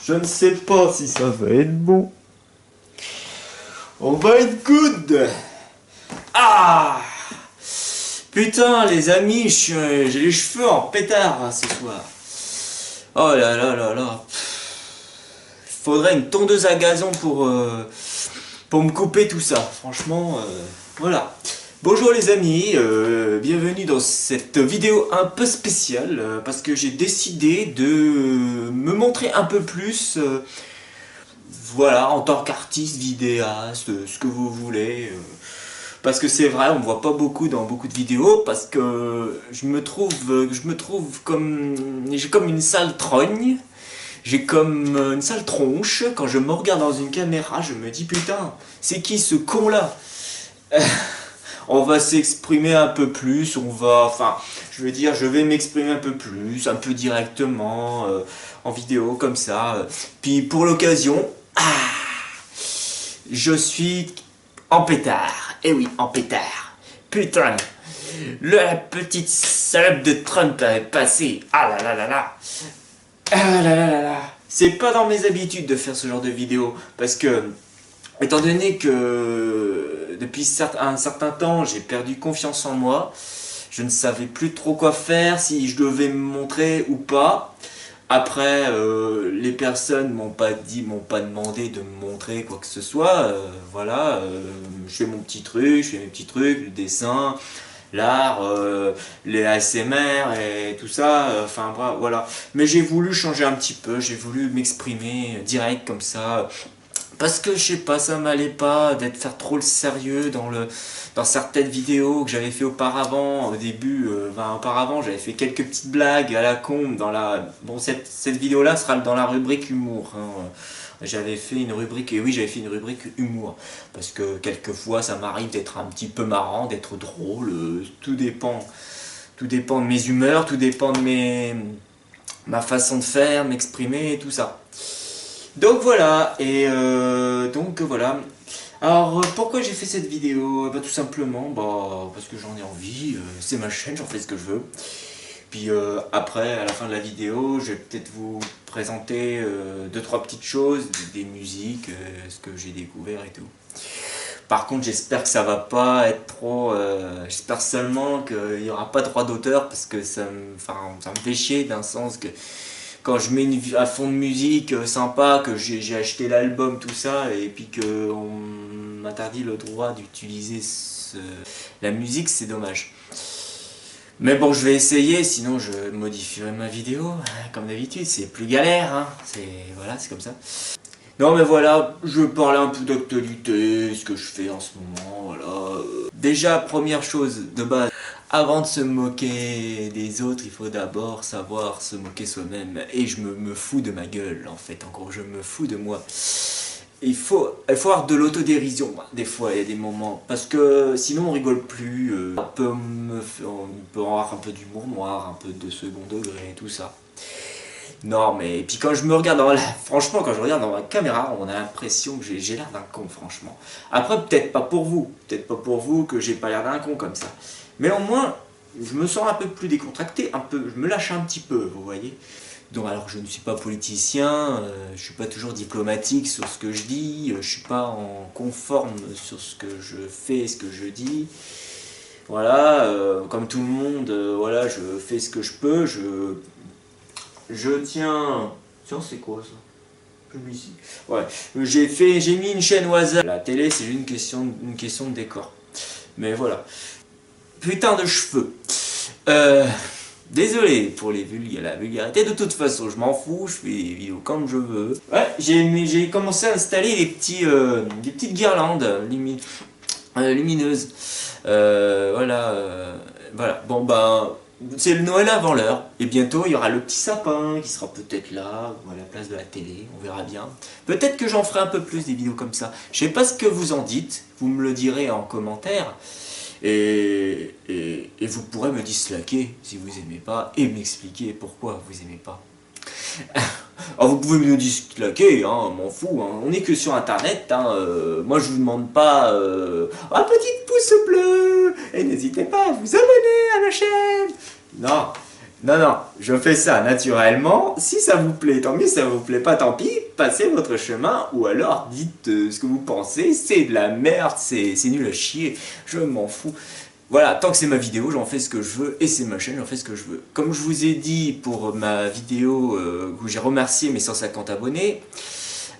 Je ne sais pas si ça va être bon. On va être good. Ah! Putain les amis, j'ai les cheveux en pétard hein, ce soir. Oh là là là là. Faudrait une tondeuse à gazon pour me couper tout ça. Franchement, voilà. Bonjour les amis, bienvenue dans cette vidéo un peu spéciale parce que j'ai décidé de me montrer un peu plus, voilà, en tant qu'artiste, vidéaste, ce que vous voulez. Parce que c'est vrai, on me voit pas beaucoup dans beaucoup de vidéos parce que je me trouve comme j'ai comme une sale trogne. J'ai comme une sale tronche. Quand je me regarde dans une caméra, je me dis putain, c'est qui ce con là? On va s'exprimer un peu plus, je veux dire, je vais m'exprimer un peu plus, un peu directement, en vidéo comme ça. Puis pour l'occasion, je suis en pétard. Eh oui, en pétard. Putain, la petite salope de Trump est passée. Ah là là là là. Ah là là là là. C'est pas dans mes habitudes de faire ce genre de vidéo parce que, étant donné que depuis un certain temps j'ai perdu confiance en moi, je ne savais plus trop quoi faire, si je devais me montrer ou pas. Après, les personnes m'ont pas demandé de me montrer quoi que ce soit. Voilà, je fais mon petit truc, je fais mes petits trucs, le dessin, l'art, les ASMR et tout ça, enfin voilà. Mais j'ai voulu changer un petit peu, j'ai voulu m'exprimer direct comme ça, parce que je sais pas, ça m'allait pas d'être faire trop le sérieux dans certaines vidéos que j'avais fait auparavant. Au début, auparavant j'avais fait quelques petites blagues à la con dans la... Bon, cette vidéo là sera dans la rubrique humour, hein. J'avais fait une rubrique, et oui j'avais fait une rubrique humour, parce que quelquefois ça m'arrive d'être un petit peu marrant, d'être drôle, tout dépend de mes humeurs, tout dépend de ma façon de faire, m'exprimer et tout ça. Donc voilà, donc voilà. Alors pourquoi j'ai fait cette vidéo? Tout simplement parce que j'en ai envie, c'est ma chaîne, j'en fais ce que je veux. Puis après, à la fin de la vidéo, je vais peut-être vous présenter 2-3 petites choses, des musiques, ce que j'ai découvert et tout. Par contre, j'espère que ça va pas être trop... j'espère seulement qu'il n'y aura pas de droit d'auteur, parce que ça me fait chier d'un sens que... Quand je mets un fond de musique sympa, que j'ai acheté l'album, tout ça, et puis qu'on m'interdit le droit d'utiliser la musique, c'est dommage. Mais bon, je vais essayer, sinon je modifierai ma vidéo, comme d'habitude, c'est plus galère, hein. Voilà, c'est comme ça. Non mais voilà, je vais parler un peu d'actualité, ce que je fais en ce moment, voilà. Déjà, première chose de base, avant de se moquer des autres, il faut d'abord savoir se moquer soi-même. Et je me fous de ma gueule, en fait, en gros, je me fous de moi. Il faut avoir de l'autodérision, des fois, il y a des moments, parce que sinon on rigole plus, on peut avoir un peu d'humour noir, un peu de second degré, tout ça. Non mais, et puis quand je me regarde franchement, quand je regarde dans ma caméra, on a l'impression que j'ai l'air d'un con, franchement. Après, peut-être pas pour vous que j'ai pas l'air d'un con comme ça. Mais au moins, je me sens un peu plus décontracté, je me lâche un petit peu, vous voyez. Donc alors je ne suis pas politicien, je suis pas toujours diplomatique sur ce que je dis, je suis pas en conforme sur ce que je fais, ce que je dis. Voilà, comme tout le monde, voilà, je fais ce que je peux, tiens, c'est quoi ça? Publicité. Ouais, j'ai mis une chaîne au hasard. La télé, c'est une question de décor. Mais voilà. Putain de cheveux. Désolé pour la vulgarité, de toute façon je m'en fous, je fais des vidéos comme je veux. Ouais, j'ai commencé à installer des petites guirlandes lumineuses. Voilà, voilà. Bon ben, c'est le Noël avant l'heure, et bientôt il y aura le petit sapin qui sera peut-être là, ou à la place de la télé, on verra bien. Peut-être que j'en ferai un peu plus des vidéos comme ça. Je sais pas ce que vous en dites, vous me le direz en commentaire. Et vous pourrez me disliker si vous aimez pas et m'expliquer pourquoi vous aimez pas. Alors vous pouvez me disliker, hein, m'en fous, hein. On est que sur internet, hein, moi je vous demande pas un petit pouce bleu et n'hésitez pas à vous abonner à la chaîne. Non, Non, non, je fais ça naturellement. Si ça vous plaît, tant mieux. Si ça vous plaît pas, tant pis. Passez votre chemin ou alors dites ce que vous pensez. C'est de la merde, c'est nul à chier. Je m'en fous. Voilà, tant que c'est ma vidéo, j'en fais ce que je veux et c'est ma chaîne, j'en fais ce que je veux. Comme je vous ai dit pour ma vidéo où j'ai remercié mes 150 abonnés,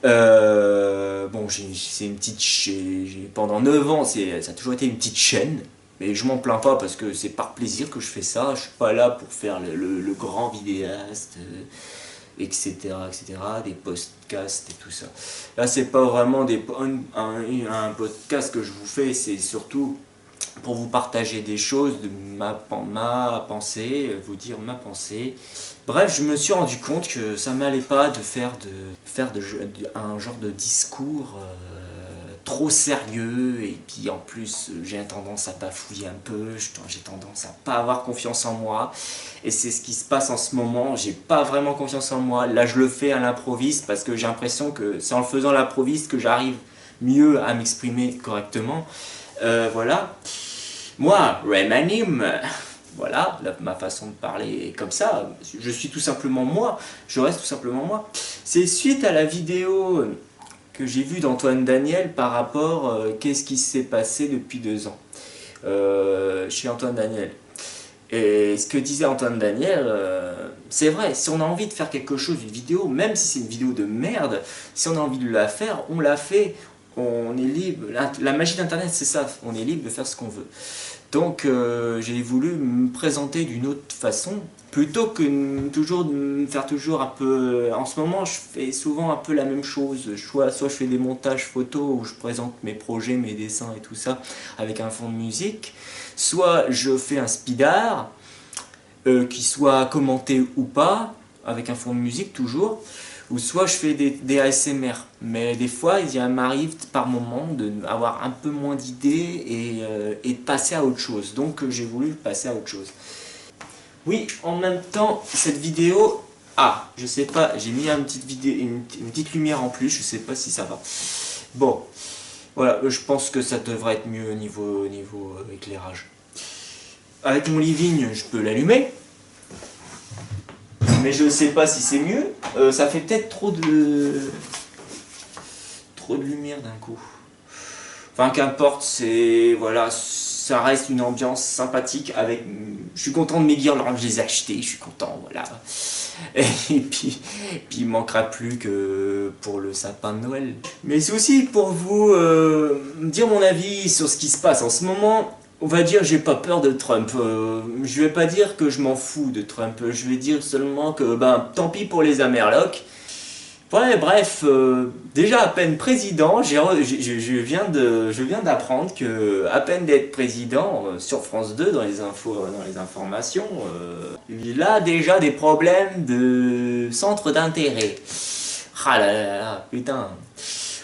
bon, c'est une petite pendant 9 ans, ça a toujours été une petite chaîne. Mais je m'en plains pas parce que c'est par plaisir que je fais ça. Je suis pas là pour faire le grand vidéaste, etc., etc., des podcasts et tout ça. Là, c'est pas vraiment un podcast que je vous fais, c'est surtout pour vous partager des choses, de ma pensée, vous dire ma pensée. Bref, je me suis rendu compte que ça m'allait pas de faire un genre de discours trop sérieux, et puis en plus j'ai tendance à bafouiller un peu, j'ai tendance à pas avoir confiance en moi, et c'est ce qui se passe en ce moment. J'ai pas vraiment confiance en moi. Là, je le fais à l'improviste parce que j'ai l'impression que c'est en le faisant à l'improviste que j'arrive mieux à m'exprimer correctement. Voilà. Moi, Remanim, voilà, ma façon de parler est comme ça. Je suis tout simplement moi, je reste tout simplement moi. C'est suite à la vidéo que j'ai vue d'Antoine Daniel par rapport qu'est-ce qui s'est passé depuis 2 ans chez Antoine Daniel. Et ce que disait Antoine Daniel, c'est vrai, si on a envie de faire quelque chose, une vidéo, même si c'est une vidéo de merde, si on a envie de la faire, on la fait. On est libre. La magie d'Internet, c'est ça, on est libre de faire ce qu'on veut. Donc j'ai voulu me présenter d'une autre façon, plutôt que de me faire toujours un peu... En ce moment, je fais souvent un peu la même chose. Soit je fais des montages photos où je présente mes projets, mes dessins et tout ça, avec un fond de musique. Soit je fais un speed art, qui soit commenté ou pas, avec un fond de musique toujours. Ou soit je fais des ASMR. Mais des fois, il m'arrive par moment d'avoir un peu moins d'idées et de passer à autre chose. Donc j'ai voulu passer à autre chose. Oui, en même temps, cette vidéo... Ah, je sais pas, j'ai mis une petite lumière en plus, je sais pas si ça va. Bon, voilà, je pense que ça devrait être mieux niveau éclairage. Avec mon living, je peux l'allumer. Mais je sais pas si c'est mieux. Ça fait peut-être trop de lumière d'un coup. Enfin, qu'importe, voilà, ça reste une ambiance sympathique avec. Je suis content de mes guirlandes, je les ai achetées, je suis content, voilà. Et puis il manquera plus que pour le sapin de Noël. Mais c'est aussi pour vous dire mon avis sur ce qui se passe en ce moment. On va dire, j'ai pas peur de Trump. Je vais pas dire que je m'en fous de Trump. Je vais dire seulement que, ben, tant pis pour les Amerlocs. Ouais, bref, déjà à peine président, je viens d'apprendre que à peine d'être président sur France 2 dans les informations, il a déjà des problèmes de centre d'intérêt. Ah là là là, putain,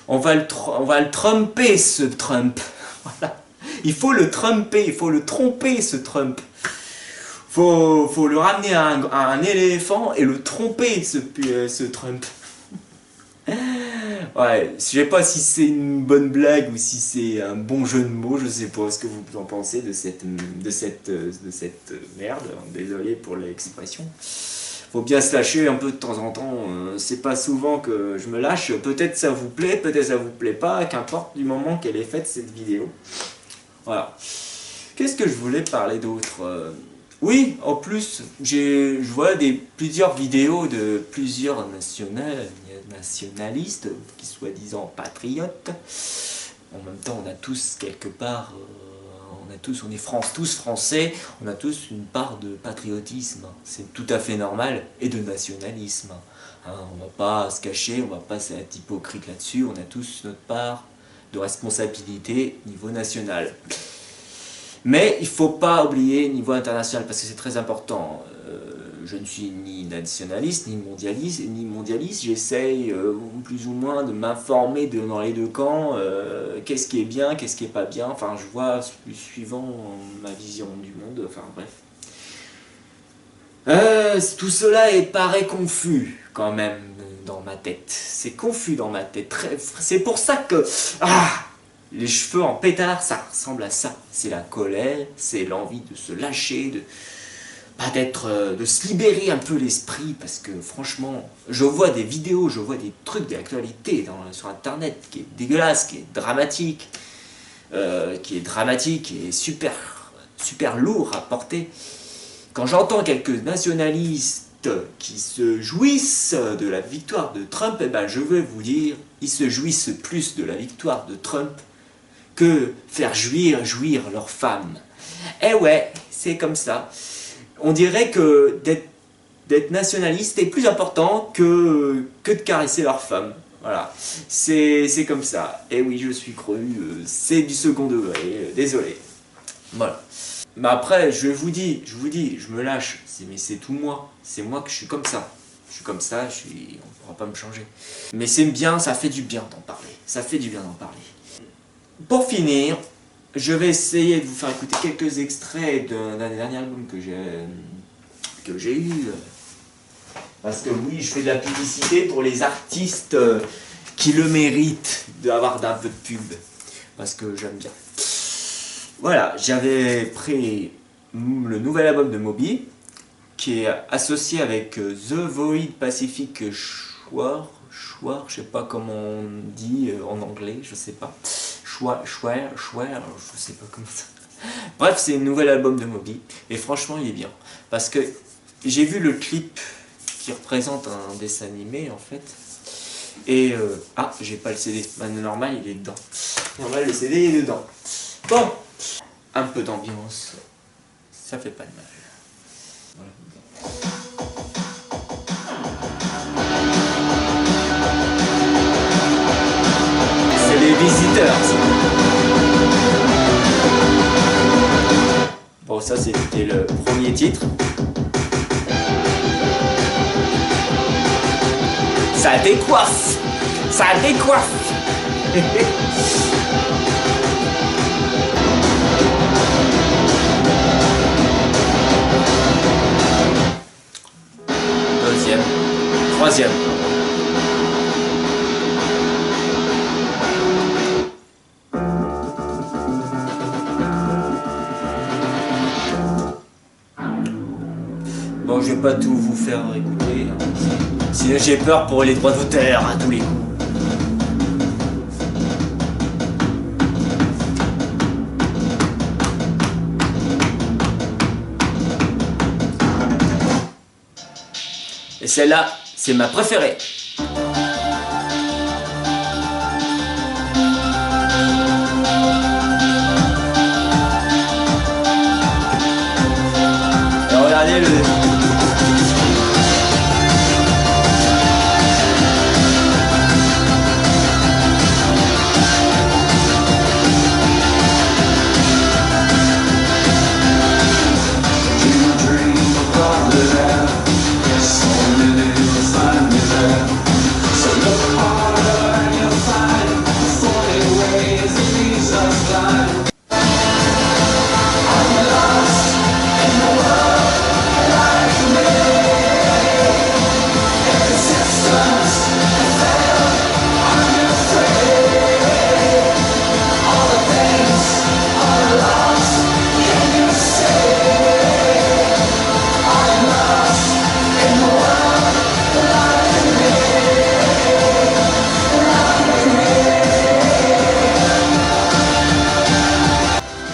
on va le tromper ce Trump. Voilà. Il faut le tromper, il faut le tromper ce Trump. Faut le ramener à un éléphant et le tromper ce Trump. Ouais, je sais pas si c'est une bonne blague ou si c'est un bon jeu de mots, je sais pas ce que vous en pensez de cette merde, désolé pour l'expression. Faut bien se lâcher un peu de temps en temps, c'est pas souvent que je me lâche, peut-être ça vous plaît, peut-être ça vous plaît pas, qu'importe du moment qu'elle est faite cette vidéo. Voilà. Qu'est-ce que je voulais parler d'autre oui, en plus, je vois plusieurs vidéos de plusieurs nationalistes, qui soi-disant patriotes. En même temps, on a tous quelque part, on est tous français, on a tous une part de patriotisme. C'est tout à fait normal, et de nationalisme. Hein, on va pas se cacher, on va pas être hypocrite là-dessus, on a tous notre part de responsabilité niveau national. Mais il ne faut pas oublier niveau international, parce que c'est très important. Je ne suis ni nationaliste, ni mondialiste. J'essaye plus ou moins de m'informer dans les deux camps, qu'est-ce qui est bien, qu'est-ce qui n'est pas bien. Enfin, je vois suivant ma vision du monde, enfin bref. Tout cela paraît confus quand même dans ma tête. C'est confus dans ma tête. C'est pour ça que... Ah, les cheveux en pétard, ça ressemble à ça. C'est la colère, c'est l'envie de se lâcher, pas d'être, de se libérer un peu l'esprit, parce que franchement, je vois des vidéos, je vois des trucs d'actualité sur internet qui est dégueulasse, qui est dramatique et super lourd à porter. Quand j'entends quelques nationalistes qui se jouissent de la victoire de Trump, eh ben je veux vous dire, ils se jouissent plus de la victoire de Trump que faire jouir leurs femmes. Eh ouais, c'est comme ça. On dirait que d'être nationaliste est plus important que de caresser leurs femmes. Voilà, c'est comme ça. Et oui, je suis cru, c'est du second degré, désolé. Voilà. Mais après, je vous dis, je me lâche. Mais c'est tout moi. C'est moi que je suis comme ça. Je suis comme ça, on ne pourra pas me changer. Mais c'est bien, ça fait du bien d'en parler. Ça fait du bien d'en parler. Pour finir, je vais essayer de vous faire écouter quelques extraits d'un des derniers albums que j'ai eu. Parce que oui, je fais de la publicité pour les artistes qui le méritent d'avoir un peu de pub. Parce que j'aime bien. Voilà, j'avais pris le nouvel album de Moby, qui est associé avec The Void Pacific Shore, je sais pas comment on dit en anglais, je sais pas. Shware, je sais pas comment ça. Bref, c'est un nouvel album de Moby, et franchement il est bien. Parce que j'ai vu le clip qui représente un dessin animé en fait. Et j'ai pas le CD, normal il est dedans. Normal le CD il est dedans. Bon, un peu d'ambiance, ça fait pas de mal. Voilà. C'est les visiteurs. Bon, ça c'était le premier titre. Ça décoiffe. Ça décoiffe. Deuxième. Troisième. Bon, je vais pas tout vous faire écouter. Sinon j'ai peur pour les droits d'auteur à tous les coups. Et celle-là, c'est ma préférée. Et regardez le...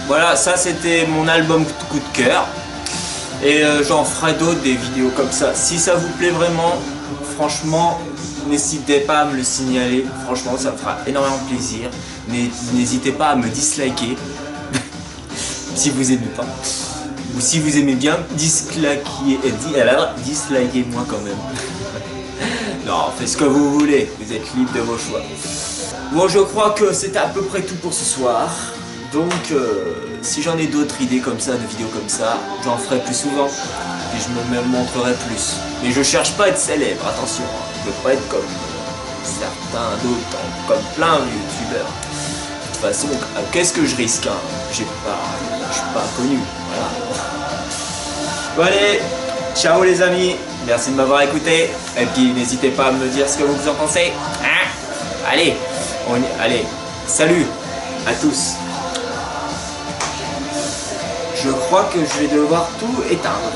Voilà, ça c'était mon album coup de cœur. Et j'en ferai d'autres, des vidéos comme ça. Si ça vous plaît vraiment, franchement, n'hésitez pas à me le signaler. Franchement, ça me fera énormément plaisir. N'hésitez pas à me disliker. Si vous aimez pas. Ou si vous aimez bien, dislikez-moi quand même. Non, faites ce que vous voulez. Vous êtes libre de vos choix. Bon, je crois que c'était à peu près tout pour ce soir. Donc, si j'en ai d'autres idées comme ça, de vidéos comme ça, j'en ferai plus souvent. Et je me montrerai plus. Mais je cherche pas à être célèbre, attention. Je veux pas être comme certains d'autres, comme plein de youtubeurs. De toute façon, qu'est-ce que je risque hein? Je suis pas connu, voilà. Bon allez, ciao les amis. Merci de m'avoir écouté. Et puis, n'hésitez pas à me dire ce que vous en pensez. Hein? Allez, allez, salut à tous. Je crois que je vais devoir tout éteindre.